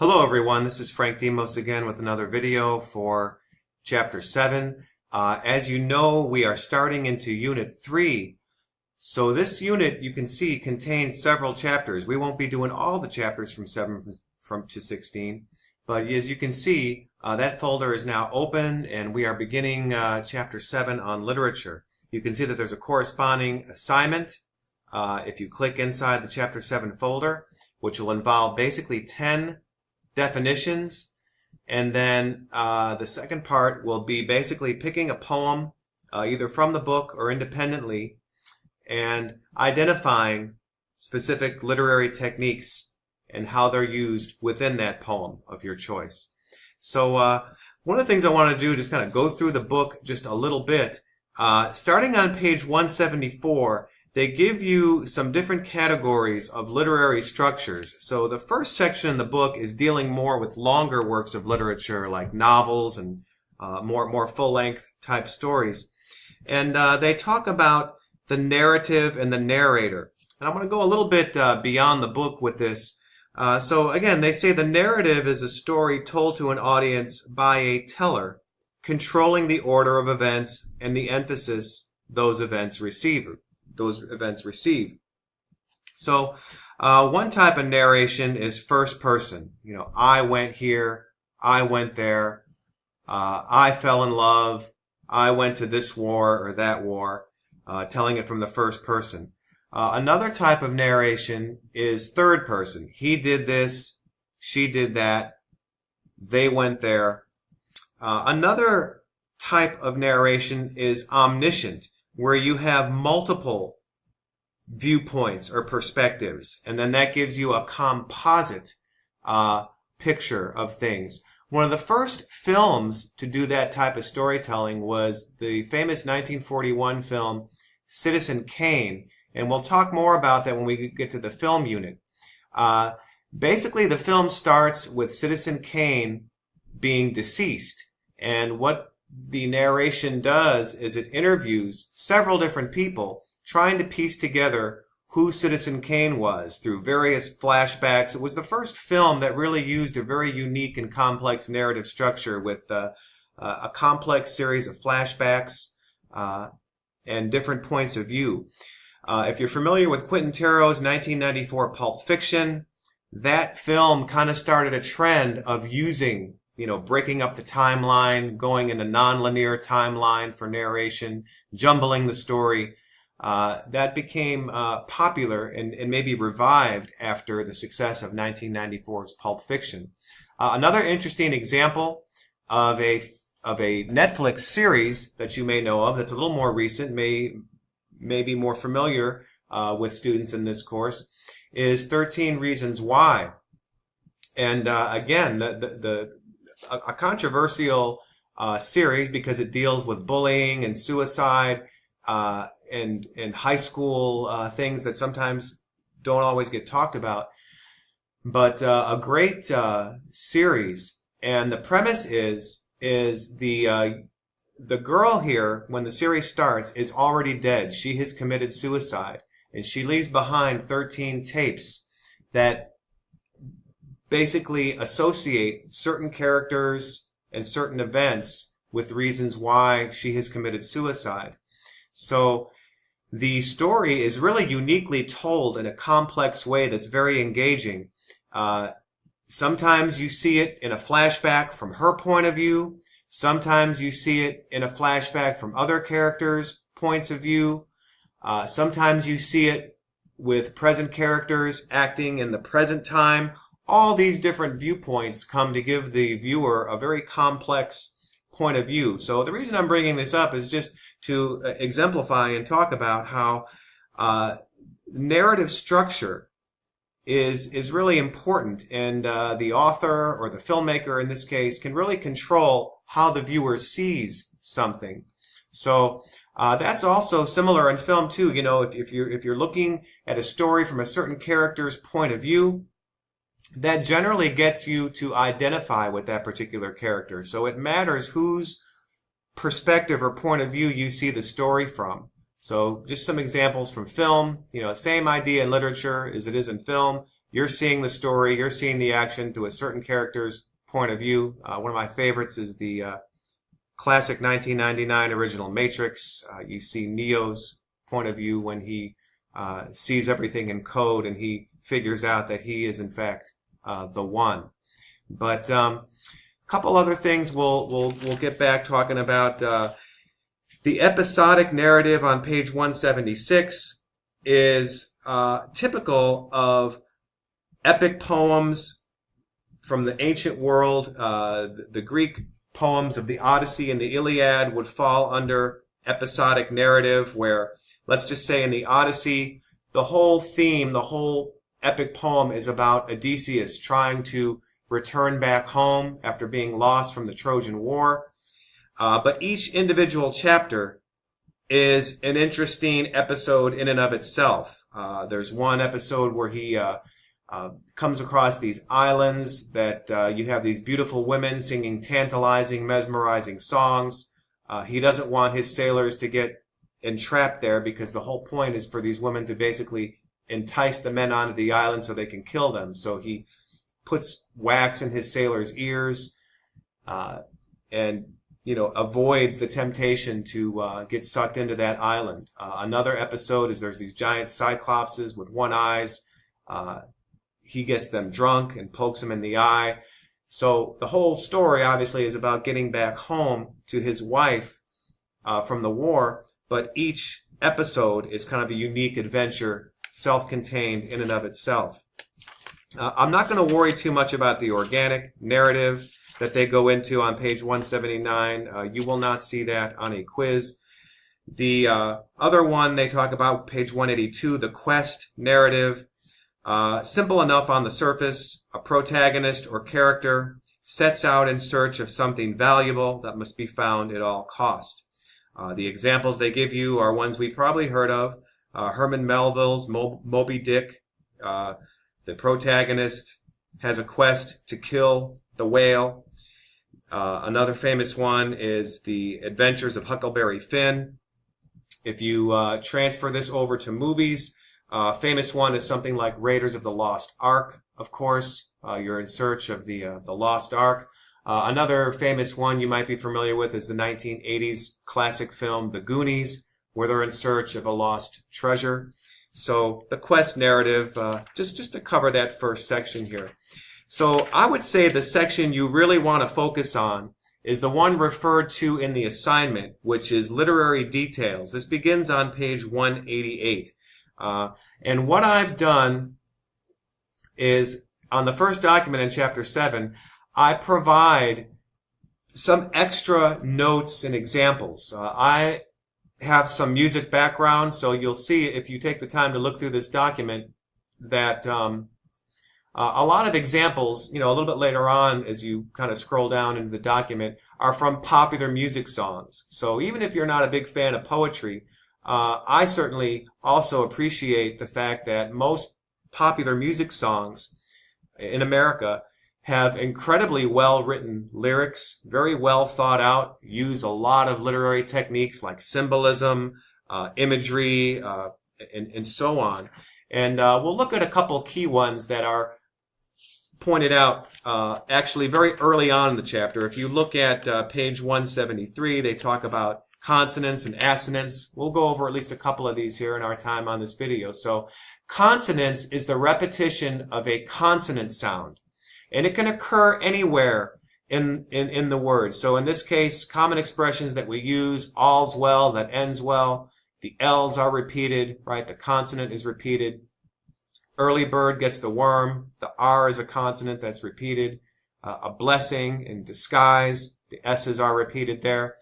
Hello everyone, this is Frank Demos again with another video for Chapter 7. As you know, we are starting into Unit 3. So this unit, you can see, contains several chapters. We won't be doing all the chapters from 7 to 16, but as you can see, that folder is now open and we are beginning Chapter 7 on literature. You can see that there's a corresponding assignment if you click inside the Chapter 7 folder, which will involve basically 10 definitions, and then the second part will be basically picking a poem either from the book or independently and identifying specific literary techniques and how they're used within that poem of your choice. So one of the things I want to do is just kind of go through the book just a little bit. Starting on page 174, they give you some different categories of literary structures. So the first section in the book is dealing more with longer works of literature like novels and more full-length type stories. And they talk about the narrative and the narrator. And I want to go a little bit beyond the book with this. So again, they say the narrative is a story told to an audience by a teller, controlling the order of events and the emphasis those events receive. So one type of narration is first person. You know, I went here, I went there, I fell in love, I went to this war or that war, telling it from the first person. Another type of narration is third person. He did this, she did that, they went there. Another type of narration is omniscient, where you have multiple viewpoints or perspectives, and then that gives you a composite picture of things. One of the first films to do that type of storytelling was the famous 1941 film Citizen Kane, and we'll talk more about that when we get to the film unit. Basically, the film starts with Citizen Kane being deceased, and what the narration does is it interviews several different people trying to piece together who Citizen Kane was through various flashbacks. It was the first film that really used a very unique and complex narrative structure with a complex series of flashbacks and different points of view. If you're familiar with Quentin Tarantino's 1994 Pulp Fiction, that film kind of started a trend of using, breaking up the timeline, going in a non-linear timeline for narration, jumbling the story. That became popular and maybe revived after the success of 1994's Pulp Fiction. Another interesting example of a Netflix series that you may know of that's a little more recent, may be more familiar with students in this course, is 13 Reasons Why. And again, a controversial series because it deals with bullying and suicide and high school things that sometimes don't always get talked about. But a great series. And the premise is the girl here, when the series starts, is already dead. She has committed suicide. And she leaves behind 13 tapes that basically associate certain characters and certain events with reasons why she has committed suicide. So the story is really uniquely told in a complex way that's very engaging. Sometimes you see it in a flashback from her point of view. Sometimes you see it in a flashback from other characters' points of view. Sometimes you see it with present characters acting in the present time. All these different viewpoints come to give the viewer a very complex point of view. So the reason I'm bringing this up is just to exemplify and talk about how narrative structure is really important, and the author or the filmmaker in this case can really control how the viewer sees something. So that's also similar in film too. If you're looking at a story from a certain character's point of view, that generally gets you to identify with that particular character. So it matters whose perspective or point of view you see the story from. So just some examples from film. Same idea in literature as it is in film. You're seeing the story, you're seeing the action through a certain character's point of view. One of my favorites is the classic 1999 original Matrix. You see Neo's point of view when he sees everything in code and he figures out that he is in fact the one. But a couple other things we'll get back talking about. The episodic narrative on page 176 is typical of epic poems from the ancient world. The Greek poems of the Odyssey and the Iliad would fall under episodic narrative, where, let's just say in the Odyssey, the whole theme, the whole epic poem is about Odysseus trying to return back home after being lost from the Trojan War. But each individual chapter is an interesting episode in and of itself. There's one episode where he comes across these islands that you have these beautiful women singing tantalizing, mesmerizing songs. He doesn't want his sailors to get entrapped there because the whole point is for these women to basically entice the men onto the island so they can kill them. So he puts wax in his sailors' ears and avoids the temptation to get sucked into that island. Another episode is there's these giant cyclopses with one eyes. He gets them drunk and pokes them in the eye. So the whole story obviously is about getting back home to his wife from the war, but each episode is kind of a unique adventure, self-contained in and of itself. I'm not going to worry too much about the organic narrative that they go into on page 179. You will not see that on a quiz. The other one they talk about, page 182, the quest narrative. Simple enough on the surface. A protagonist or character sets out in search of something valuable that must be found at all cost. The examples they give you are ones we probably heard of. Herman Melville's Moby Dick. The protagonist has a quest to kill the whale. Another famous one is The Adventures of Huckleberry Finn. If you transfer this over to movies, famous one is something like Raiders of the Lost Ark, of course. You're in search of the Lost Ark. Another famous one you might be familiar with is the 1980s classic film The Goonies, where they're in search of a lost treasure. So the quest narrative, just to cover that first section here. So I would say the section you really want to focus on is the one referred to in the assignment, which is literary details. This begins on page 188. And what I've done is, on the first document in chapter 7, I provide some extra notes and examples. I have some music background, so you'll see if you take the time to look through this document that a lot of examples, a little bit later on as you kind of scroll down into the document, are from popular music songs. So even if you're not a big fan of poetry, I certainly also appreciate the fact that most popular music songs in America have incredibly well-written lyrics, very well thought out, use a lot of literary techniques like symbolism, imagery, and so on. And we'll look at a couple key ones that are pointed out actually very early on in the chapter. If you look at page 173, they talk about consonants and assonants. We'll go over at least a couple of these here in our time on this video. So consonance is the repetition of a consonant sound, and it can occur anywhere in the word. So in this case, common expressions that we use, all's well that ends well, the L's are repeated, right? The consonant is repeated. Early bird gets the worm. The R is a consonant that's repeated. A blessing in disguise. The S's are repeated there.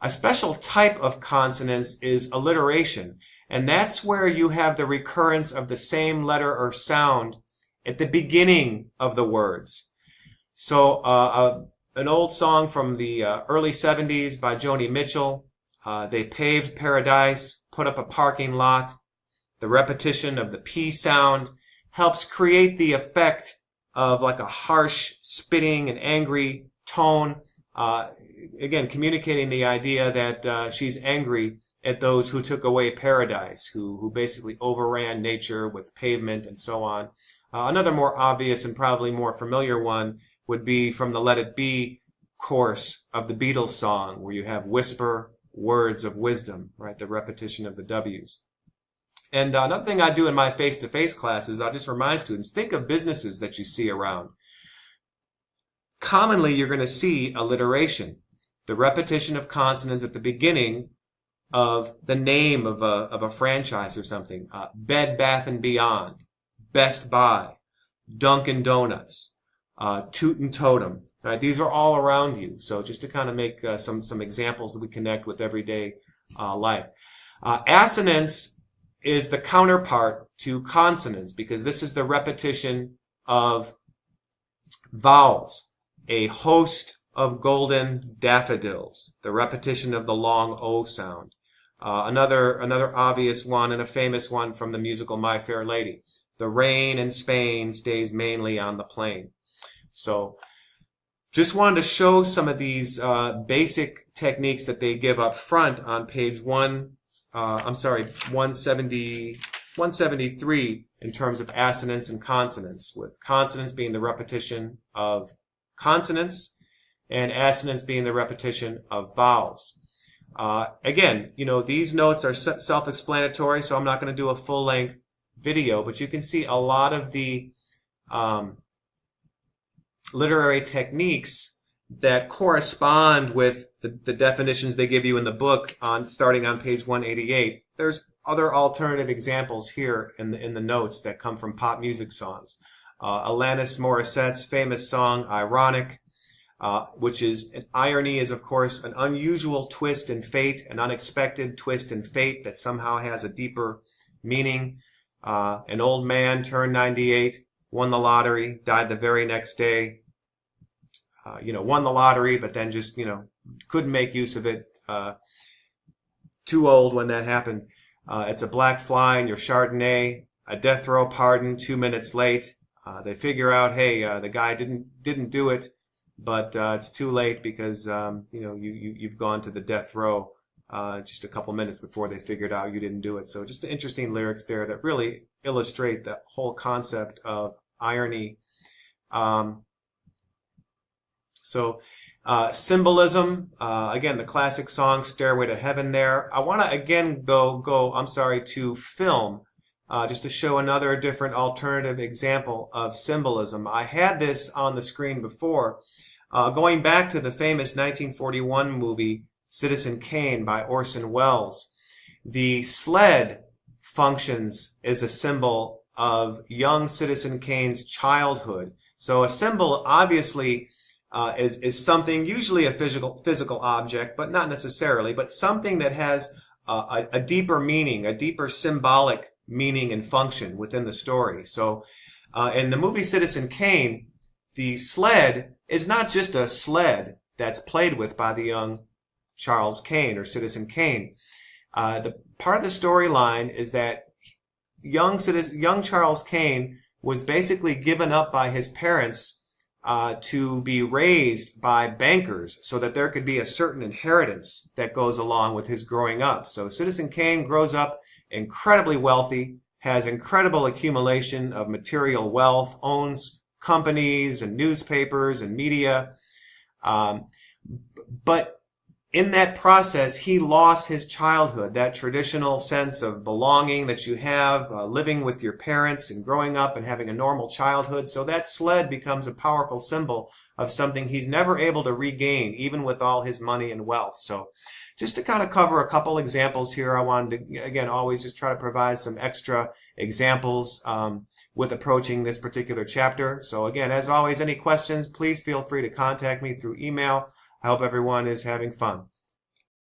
A special type of consonance is alliteration, and that's where you have the recurrence of the same letter or sound at the beginning of the words. So an old song from the early 70s by Joni Mitchell, they paved paradise, put up a parking lot. The repetition of the P sound helps create the effect of like a harsh, spitting, and angry tone. Again, communicating the idea that she's angry at those who took away paradise, who basically overran nature with pavement and so on. Another more obvious and probably more familiar one would be from the Let It Be course of the Beatles song, where you have whisper, words of wisdom, right? The repetition of the W's. And another thing I do in my face-to-face classes, I just remind students, think of businesses that you see around. Commonly, you're going to see alliteration, the repetition of consonants at the beginning of the name of a franchise or something. Bed Bath & Beyond, Best Buy, Dunkin' Donuts, Toot and Totem. Right? These are all around you. So just to kind of make some examples that we connect with everyday life. Assonance is the counterpart to consonants because this is the repetition of vowels. A host of golden daffodils, the repetition of the long O sound. Another obvious one and a famous one from the musical My Fair Lady. The rain in Spain stays mainly on the plain. So just wanted to show some of these basic techniques that they give up front on page 173 in terms of assonance and consonants, with consonants being the repetition of consonants and assonance being the repetition of vowels. Again, these notes are self-explanatory, so I'm not going to do a full-length video, but you can see a lot of the literary techniques that correspond with the definitions they give you in the book starting on page 188. There's other alternative examples here in the notes that come from pop music songs. Alanis Morissette's famous song, Ironic, which is, irony is of course an unusual twist in fate, an unexpected twist in fate that somehow has a deeper meaning. An old man turned 98, won the lottery, died the very next day. Won the lottery, but then just, couldn't make use of it. Too old when that happened. It's a black fly in your Chardonnay, a death row pardon 2 minutes late. They figure out, hey, the guy didn't do it, but it's too late because you've gone to the death row just a couple minutes before they figured out you didn't do it. So just interesting lyrics there that really illustrate the whole concept of irony. Symbolism, again, the classic song Stairway to Heaven there. I want to again go to film, just to show another different alternative example of symbolism. I had this on the screen before. Going back to the famous 1941 movie Citizen Kane by Orson Welles, the sled functions as a symbol of young Citizen Kane's childhood. So a symbol obviously is something, usually a physical object, but not necessarily, but something that has a deeper meaning, a deeper symbolic meaning and function within the story. So in the movie Citizen Kane, the sled is not just a sled that's played with by the young Charles Kane or Citizen Kane. The part of the storyline is that young Charles Kane was basically given up by his parents to be raised by bankers so that there could be a certain inheritance that goes along with his growing up. So Citizen Kane grows up incredibly wealthy, has incredible accumulation of material wealth, owns companies and newspapers and media. But in that process, he lost his childhood, that traditional sense of belonging that you have living with your parents and growing up and having a normal childhood. So that sled becomes a powerful symbol of something he's never able to regain, even with all his money and wealth. So just to kind of cover a couple examples here, I wanted to, again, always just try to provide some extra examples with approaching this particular chapter. So again, as always, any questions, please feel free to contact me through email. I hope everyone is having fun.